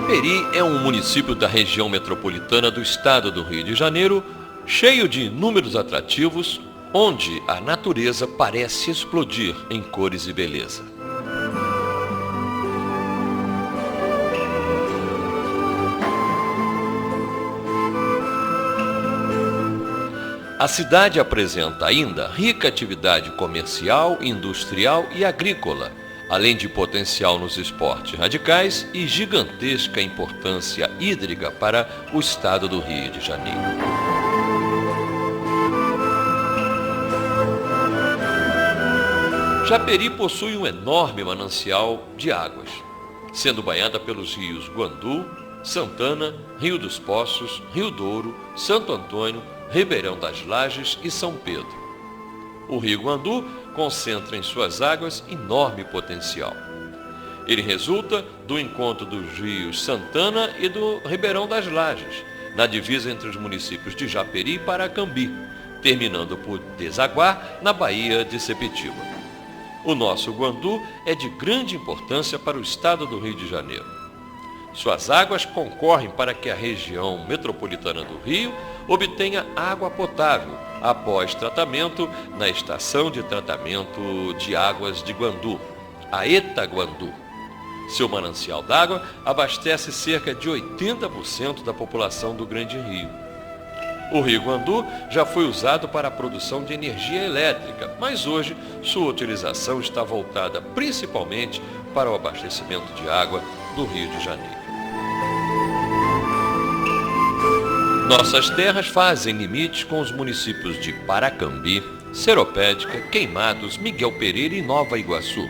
Japeri é um município da região metropolitana do estado do Rio de Janeiro, cheio de inúmeros atrativos, onde a natureza parece explodir em cores e beleza. A cidade apresenta ainda rica atividade comercial, industrial e agrícola, além de potencial nos esportes radicais e gigantesca importância hídrica para o estado do Rio de Janeiro. Japeri possui um enorme manancial de águas, sendo banhada pelos rios Guandu, Santana, Rio dos Poços, Rio Douro, Santo Antônio, Ribeirão das Lajes e São Pedro. O rio Guandu concentra em suas águas enorme potencial. Ele resulta do encontro dos rios Santana e do Ribeirão das Lajes, na divisa entre os municípios de Japeri e Paracambi, terminando por desaguar na Baía de Sepetiba. O nosso Guandu é de grande importância para o estado do Rio de Janeiro. Suas águas concorrem para que a região metropolitana do Rio obtenha água potável após tratamento na Estação de Tratamento de Águas de Guandu, a Etaguandu. Seu manancial d'água abastece cerca de 80% da população do Grande Rio. O Rio Guandu já foi usado para a produção de energia elétrica, mas hoje sua utilização está voltada principalmente para o abastecimento de água do Rio de Janeiro. Nossas terras fazem limites com os municípios de Paracambi, Seropédica, Queimados, Miguel Pereira e Nova Iguaçu.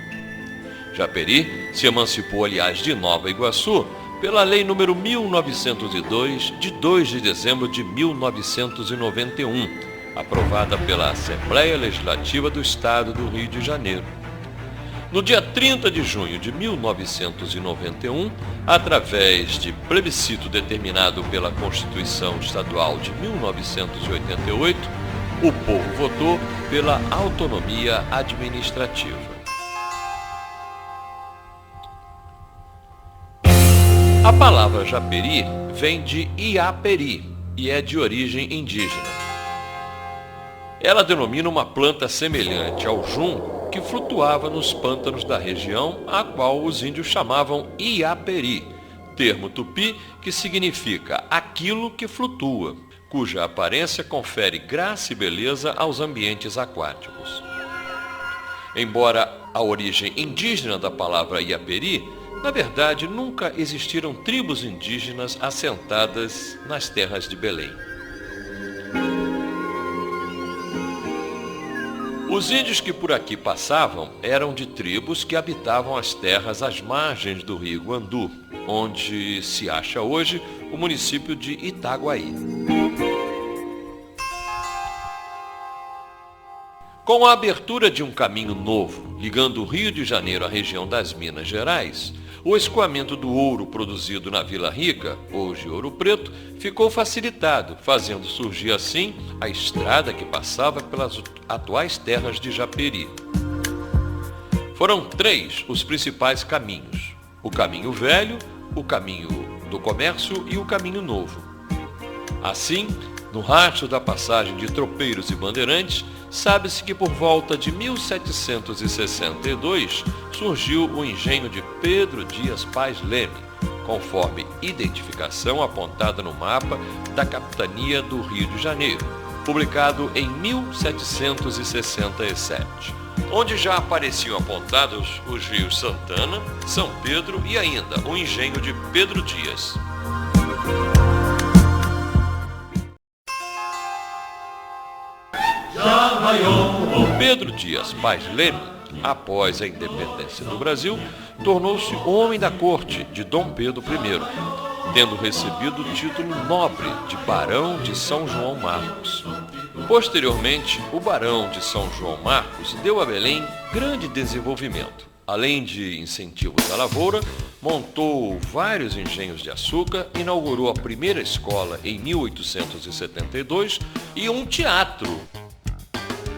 Japeri se emancipou, aliás, de Nova Iguaçu pela Lei nº 1902, de 2 de dezembro de 1991, aprovada pela Assembleia Legislativa do Estado do Rio de Janeiro. No dia 30 de junho de 1991, através de plebiscito determinado pela Constituição Estadual de 1988, o povo votou pela autonomia administrativa. A palavra Japeri vem de Iaperi e é de origem indígena. Ela denomina uma planta semelhante ao junco que flutuava nos pântanos da região, a qual os índios chamavam Iaperi, termo tupi que significa aquilo que flutua, cuja aparência confere graça e beleza aos ambientes aquáticos. Embora a origem indígena da palavra Iaperi, na verdade nunca existiram tribos indígenas assentadas nas terras de Belém. Os índios que por aqui passavam eram de tribos que habitavam as terras às margens do rio Guandu, onde se acha hoje o município de Itaguaí. Com a abertura de um caminho novo, ligando o Rio de Janeiro à região das Minas Gerais, o escoamento do ouro produzido na Vila Rica, hoje Ouro Preto, ficou facilitado, fazendo surgir assim a estrada que passava pelas atuais terras de Japeri. Foram 3 os principais caminhos: o caminho velho, o caminho do comércio e o caminho novo. Assim, no rastro da passagem de tropeiros e bandeirantes, sabe-se que por volta de 1762 surgiu o engenho de Pedro Dias Pais Leme, conforme identificação apontada no mapa da Capitania do Rio de Janeiro, publicado em 1767, onde já apareciam apontados os rios Santana, São Pedro e ainda o engenho de Pedro Dias. Pedro Dias Pais Leme, após a independência do Brasil, tornou-se homem da corte de Dom Pedro I, tendo recebido o título nobre de Barão de São João Marcos. Posteriormente, o Barão de São João Marcos deu a Belém grande desenvolvimento. Além de incentivos à lavoura, montou vários engenhos de açúcar, inaugurou a primeira escola em 1872 e um teatro.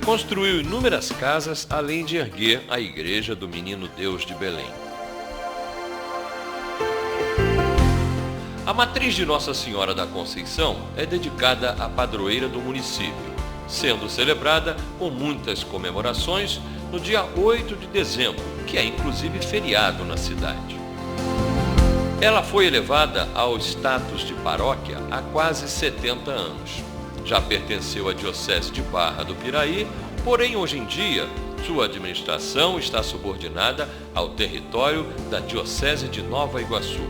Construiu inúmeras casas, além de erguer a igreja do Menino Deus de Belém. A matriz de Nossa Senhora da Conceição é dedicada à padroeira do município, sendo celebrada com muitas comemorações no dia 8 de dezembro, que é inclusive feriado na cidade. Ela foi elevada ao status de paróquia há quase 70 anos. Já pertenceu à Diocese de Barra do Piraí, porém hoje em dia sua administração está subordinada ao território da Diocese de Nova Iguaçu.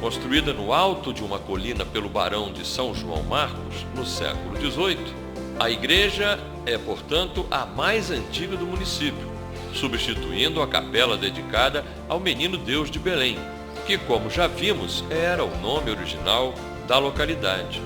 Construída no alto de uma colina pelo Barão de São João Marcos, no século XVIII, a igreja é, portanto, a mais antiga do município, substituindo a capela dedicada ao Menino Deus de Belém, que, como já vimos, era o nome original da localidade.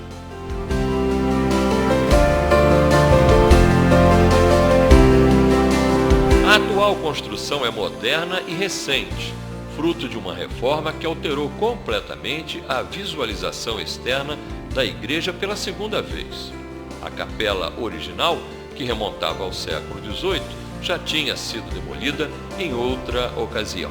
A atual construção é moderna e recente, fruto de uma reforma que alterou completamente a visualização externa da igreja pela segunda vez. A capela original, que remontava ao século XVIII, já tinha sido demolida em outra ocasião.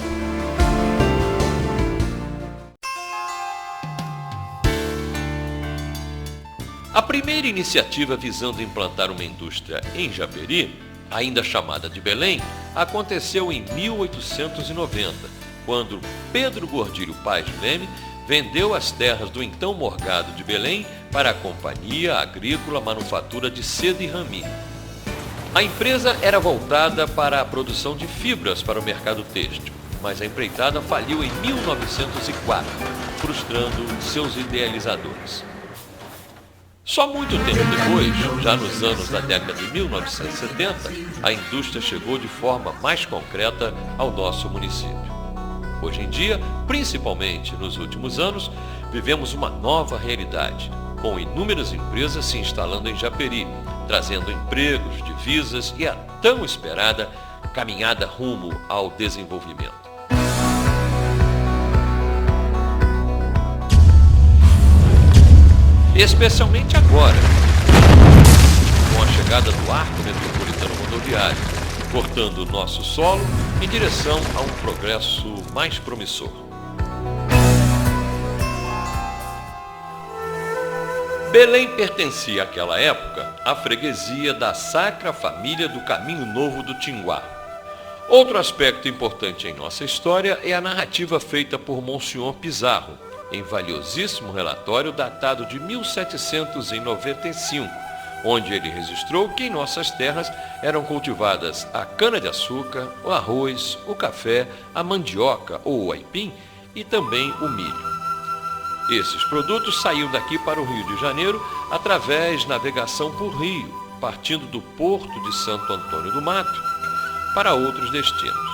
A primeira iniciativa visando implantar uma indústria em Japeri, ainda chamada de Belém, aconteceu em 1890, quando Pedro Gordilho Pais Leme vendeu as terras do então morgado de Belém para a Companhia Agrícola Manufatura de Seda e Rami. A empresa era voltada para a produção de fibras para o mercado têxtil, mas a empreitada faliu em 1904, frustrando seus idealizadores. Só muito tempo depois, já nos anos da década de 1970, a indústria chegou de forma mais concreta ao nosso município. Hoje em dia, principalmente nos últimos anos, vivemos uma nova realidade, com inúmeras empresas se instalando em Japeri, trazendo empregos, divisas e a tão esperada caminhada rumo ao desenvolvimento. Especialmente agora, com a chegada do Arco Metropolitano Rodoviário, cortando o nosso solo em direção a um progresso mais promissor. Belém pertencia àquela época à freguesia da Sacra Família do Caminho Novo do Tinguá. Outro aspecto importante em nossa história é a narrativa feita por Monsenhor Pizarro, em valiosíssimo relatório datado de 1795, onde ele registrou que em nossas terras eram cultivadas a cana-de-açúcar, o arroz, o café, a mandioca ou o aipim e também o milho. Esses produtos saíam daqui para o Rio de Janeiro através de navegação por rio, partindo do porto de Santo Antônio do Mato para outros destinos.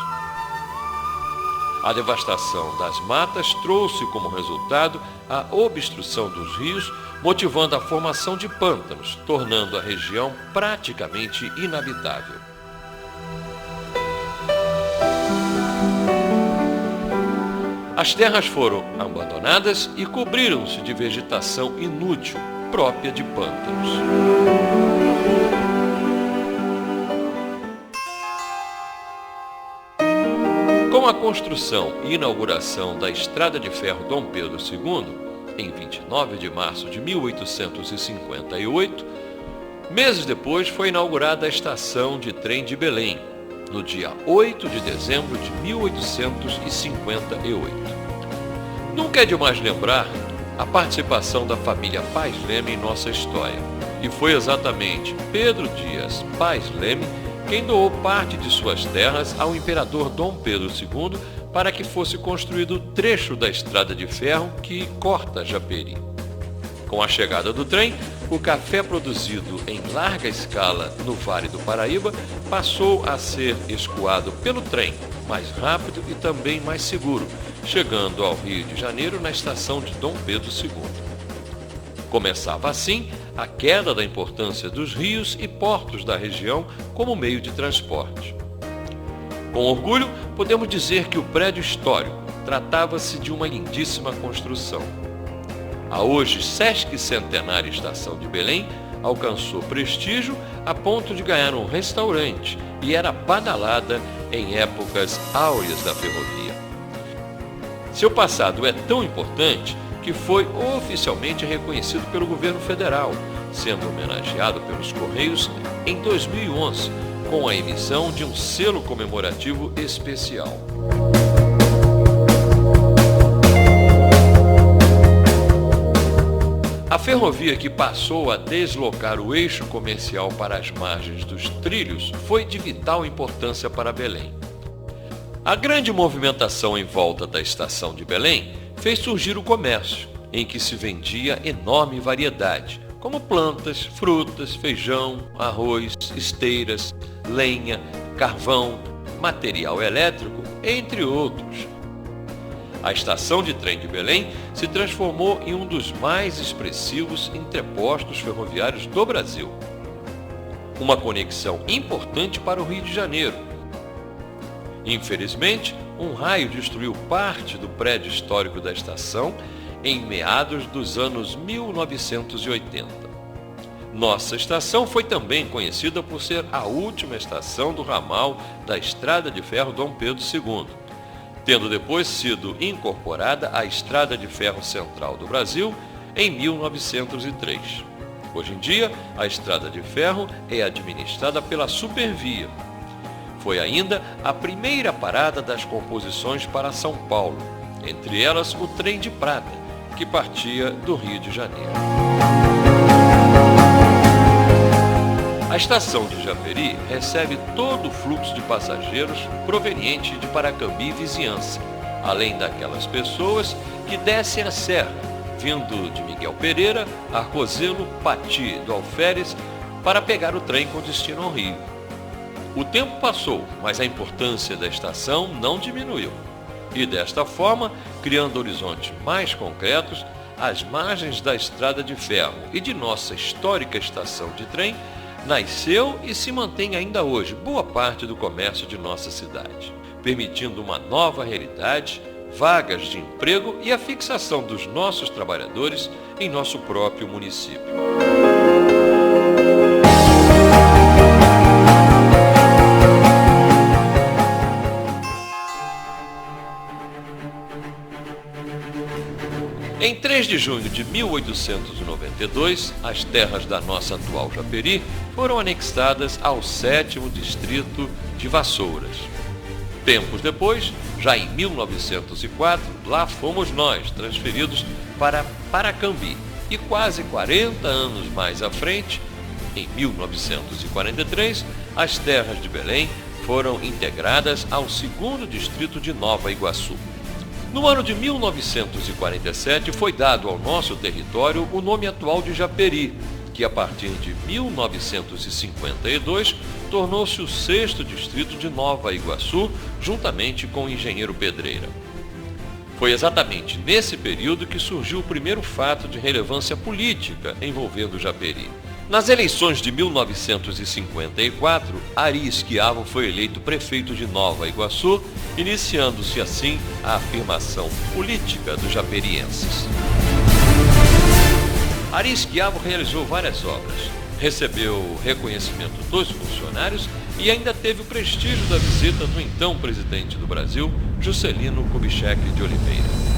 A devastação das matas trouxe como resultado a obstrução dos rios, motivando a formação de pântanos, tornando a região praticamente inabitável. As terras foram abandonadas e cobriram-se de vegetação inútil, própria de pântanos. Com a construção e inauguração da Estrada de Ferro Dom Pedro II, em 29 de março de 1858, meses depois foi inaugurada a Estação de Trem de Belém, no dia 8 de dezembro de 1858. Nunca é demais lembrar a participação da família Paes Leme em nossa história, e foi exatamente Pedro Dias Paes Leme quem doou parte de suas terras ao imperador Dom Pedro II para que fosse construído o trecho da estrada de ferro que corta Japeri. Com a chegada do trem, o café produzido em larga escala no Vale do Paraíba passou a ser escoado pelo trem, mais rápido e também mais seguro, chegando ao Rio de Janeiro na estação de Dom Pedro II. Começava assim a queda da importância dos rios e portos da região como meio de transporte. Com orgulho, podemos dizer que o prédio histórico tratava-se de uma lindíssima construção. A hoje Sesc Centenária Estação de Belém alcançou prestígio a ponto de ganhar um restaurante e era badalada em épocas áureas da ferrovia. Seu passado é tão importante que foi oficialmente reconhecido pelo governo federal, sendo homenageado pelos Correios em 2011, com a emissão de um selo comemorativo especial. A ferrovia que passou a deslocar o eixo comercial para as margens dos trilhos foi de vital importância para Belém. A grande movimentação em volta da estação de Belém fez surgir o comércio, em que se vendia enorme variedade, como plantas, frutas, feijão, arroz, esteiras, lenha, carvão, material elétrico, entre outros. A estação de trem de Belém se transformou em um dos mais expressivos entrepostos ferroviários do Brasil. Uma conexão importante para o Rio de Janeiro. Infelizmente, um raio destruiu parte do prédio histórico da estação em meados dos anos 1980. Nossa estação foi também conhecida por ser a última estação do ramal da Estrada de Ferro Dom Pedro II, tendo depois sido incorporada à Estrada de Ferro Central do Brasil em 1903. Hoje em dia, a Estrada de Ferro é administrada pela Supervia. Foi ainda a primeira parada das composições para São Paulo, entre elas o trem de prata, que partia do Rio de Janeiro. A estação de Japeri recebe todo o fluxo de passageiros proveniente de Paracambi e vizinhança, além daquelas pessoas que descem a serra, vindo de Miguel Pereira, Arcozelo, Pati do Alferes, para pegar o trem com destino ao Rio. O tempo passou, mas a importância da estação não diminuiu. E desta forma, criando horizontes mais concretos, às margens da Estrada de Ferro e de nossa histórica estação de trem, nasceu e se mantém ainda hoje boa parte do comércio de nossa cidade, permitindo uma nova realidade, vagas de emprego e a fixação dos nossos trabalhadores em nosso próprio município. Em 3 de junho de 1892, as terras da nossa atual Japeri foram anexadas ao 7º distrito de Vassouras. Tempos depois, já em 1904, lá fomos nós transferidos para Paracambi e quase 40 anos mais à frente, em 1943, as terras de Belém foram integradas ao 2º distrito de Nova Iguaçu. No ano de 1947 foi dado ao nosso território o nome atual de Japeri, que a partir de 1952 tornou-se o 6º distrito de Nova Iguaçu, juntamente com Engenheiro Pedreira. Foi exatamente nesse período que surgiu o primeiro fato de relevância política envolvendo Japeri. Nas eleições de 1954, Ari Esquiavo foi eleito prefeito de Nova Iguaçu, iniciando-se assim a afirmação política dos japerienses. Ari Esquiavo realizou várias obras, recebeu reconhecimento dos funcionários e ainda teve o prestígio da visita do então presidente do Brasil, Juscelino Kubitschek de Oliveira.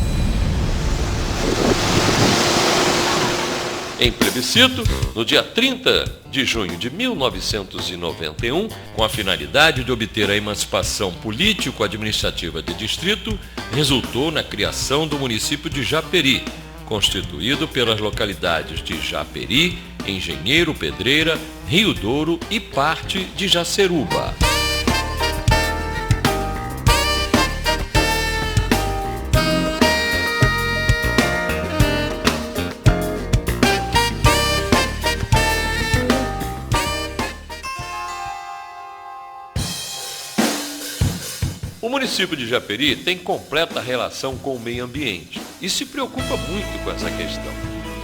Em plebiscito, no dia 30 de junho de 1991, com a finalidade de obter a emancipação político-administrativa de distrito, resultou na criação do município de Japeri, constituído pelas localidades de Japeri, Engenheiro Pedreira, Rio Douro e parte de Jaceruba. O município de Japeri tem completa relação com o meio ambiente e se preocupa muito com essa questão.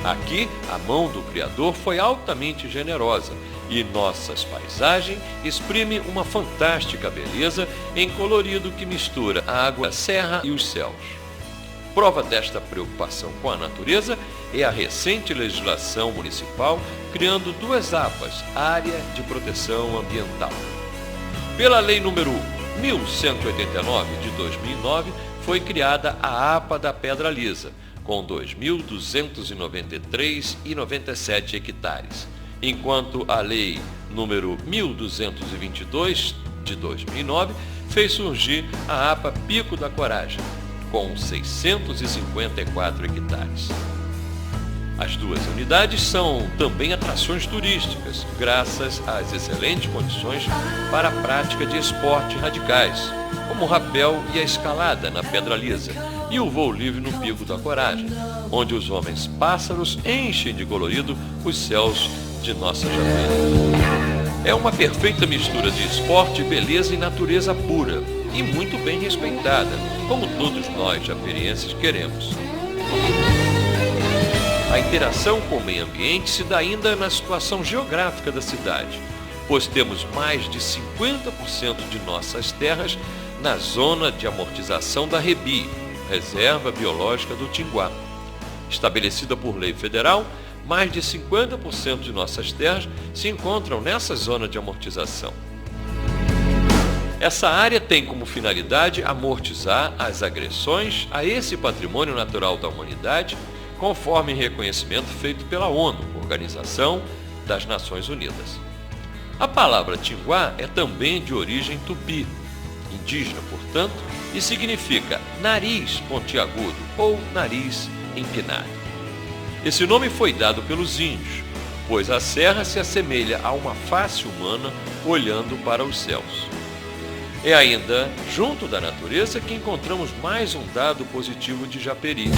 Aqui, a mão do Criador foi altamente generosa e nossas paisagens exprimem uma fantástica beleza em colorido que mistura a água, a serra e os céus. Prova desta preocupação com a natureza é a recente legislação municipal criando 2 APAs, Área de Proteção Ambiental. Pela Lei número 1189 de 2009, foi criada a APA da Pedra Lisa, com 2.293,97 hectares, enquanto a Lei número 1222 de 2009 fez surgir a APA Pico da Coragem, com 654 hectares. As 2 unidades são também atrações turísticas, graças às excelentes condições para a prática de esportes radicais, como o rapel e a escalada na Pedra Lisa, e o voo livre no Pico da Coragem, onde os homens pássaros enchem de colorido os céus de nossa Japeri. É uma perfeita mistura de esporte, beleza e natureza pura, e muito bem respeitada, como todos nós japerienses queremos. A interação com o meio ambiente se dá ainda na situação geográfica da cidade, pois temos mais de 50% de nossas terras na zona de amortização da REBI, Reserva Biológica do Tinguá. Estabelecida por lei federal, mais de 50% de nossas terras se encontram nessa zona de amortização. Essa área tem como finalidade amortizar as agressões a esse patrimônio natural da humanidade, conforme reconhecimento feito pela ONU, Organização das Nações Unidas. A palavra Tinguá é também de origem tupi, indígena, portanto, e significa nariz pontiagudo ou nariz empinado. Esse nome foi dado pelos índios, pois a serra se assemelha a uma face humana olhando para os céus. É ainda junto da natureza que encontramos mais um dado positivo de Japeri.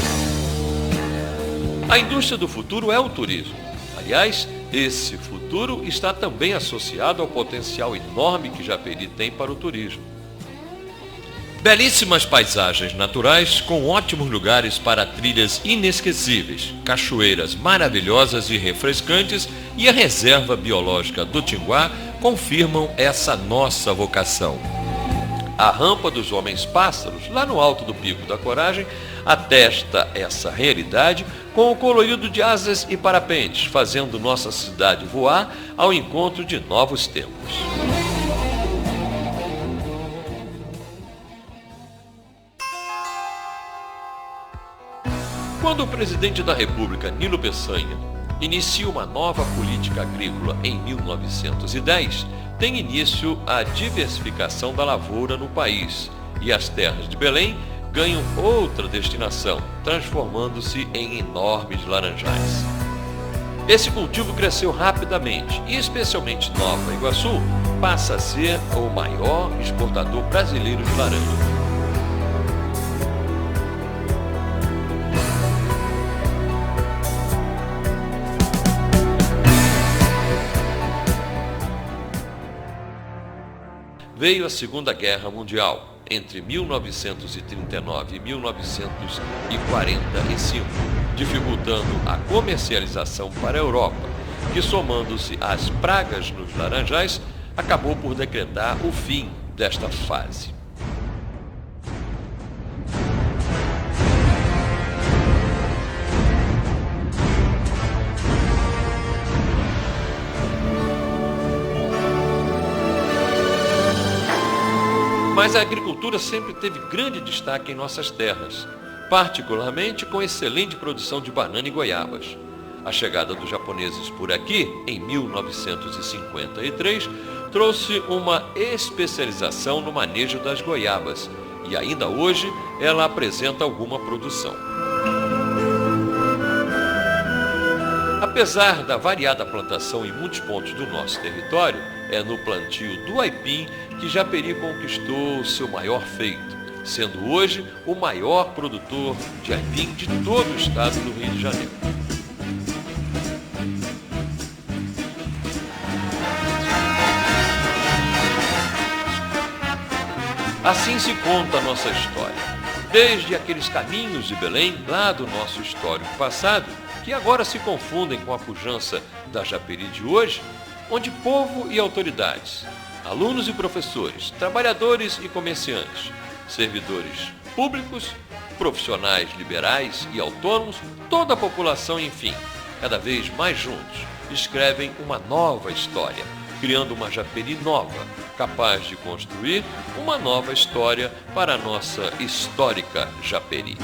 A indústria do futuro é o turismo. Aliás, esse futuro está também associado ao potencial enorme que Japeri tem para o turismo. Belíssimas paisagens naturais com ótimos lugares para trilhas inesquecíveis, cachoeiras maravilhosas e refrescantes e a Reserva Biológica do Tinguá confirmam essa nossa vocação. A rampa dos homens pássaros, lá no alto do Pico da Coragem, atesta essa realidade com o colorido de asas e parapentes, fazendo nossa cidade voar ao encontro de novos tempos. Quando o presidente da República, Nilo Peçanha, inicia uma nova política agrícola em 1910, tem início a diversificação da lavoura no país e as terras de Belém ganham outra destinação, transformando-se em enormes laranjais. Esse cultivo cresceu rapidamente e, especialmente Nova Iguaçu, passa a ser o maior exportador brasileiro de laranja. Veio a Segunda Guerra Mundial, entre 1939 e 1945, dificultando a comercialização para a Europa, que, somando-se às pragas nos laranjais, acabou por decretar o fim desta fase. Mas a agricultura sempre teve grande destaque em nossas terras, particularmente com excelente produção de banana e goiabas. A chegada dos japoneses por aqui, em 1953, trouxe uma especialização no manejo das goiabas e ainda hoje ela apresenta alguma produção. Apesar da variada plantação em muitos pontos do nosso território, é no plantio do aipim que Japeri conquistou seu maior feito, sendo hoje o maior produtor de aipim de todo o estado do Rio de Janeiro. Assim se conta a nossa história, desde aqueles caminhos de Belém, lá do nosso histórico passado, que agora se confundem com a pujança da Japeri de hoje, onde povo e autoridades, alunos e professores, trabalhadores e comerciantes, servidores públicos, profissionais liberais e autônomos, toda a população, enfim, cada vez mais juntos, escrevem uma nova história, criando uma Japeri nova, capaz de construir uma nova história para a nossa histórica Japeri.